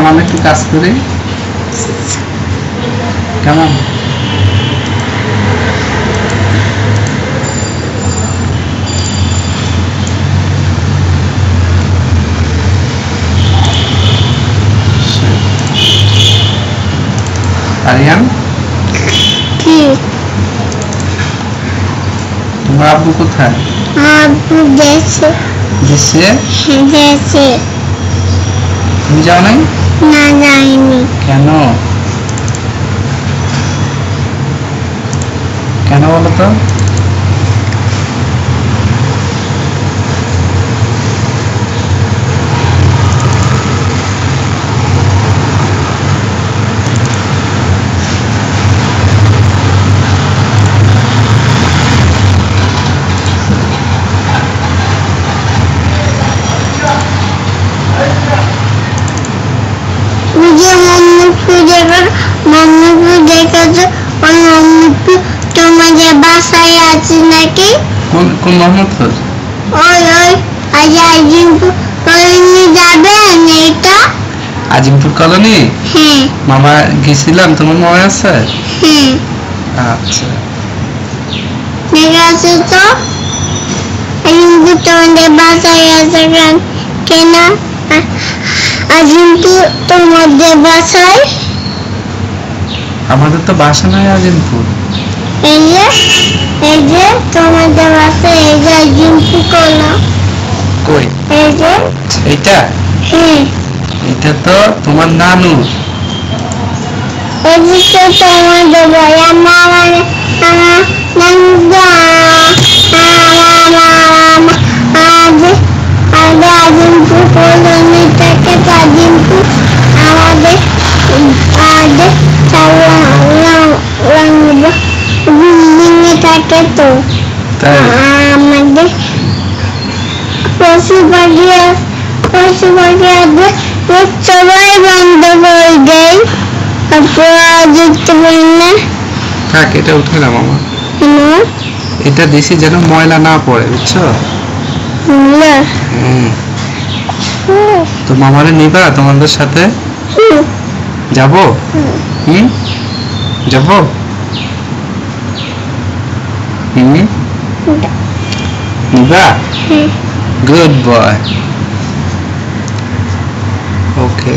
সামান্য একটু কাজ করি কেমন? আরিয়ান কি তোমার আব্বু কোথায়? আব্বু গেছে দেশে? গেছে। তুমি যাও নাই? না যাইনি। কেন? কেন বলো তো? তোমাদের বাসায় আছে নাকি? কোন কোন মোহাম্মদপুর? ওই ওই আজ আজিমপুর কলোনি যাবেন এটা? আজিমপুর কলোনি? হ্যাঁ মামা গেছিলাম, তোমার মনে আছে? হ্যাঁ আচ্ছা ঠিক আছে। তো আজিমপুর তোমাদের বাসায় আছে কেন? আজিমপুর তোমাদের বাসায়? আমাদের তো বাসা নাই আজিমপুর। এই যে তোমাদের বাসায় এই যে আজিমপুর কলো। কই? এই যে এইটা? হ্যাঁ এটা তো তোমার নানু। এই যে তো তোমাদের বই আমার আজিমপুর কলোনিটাকে আজিমপুর আমাদের বিল্ডিং এ থাকে তো। তাই? আমাদের পশু পাখি সবাই বন্ধ করে দেয়, দেখতে পারি না। থাক, এটা উঠে না মামা, এটা দিছি যেন ময়লা না পড়ে, বুঝছো? তো মামারে নিবা তোমাদের সাথে? যাবো? যাবো? নিবা? Good boy. ওকে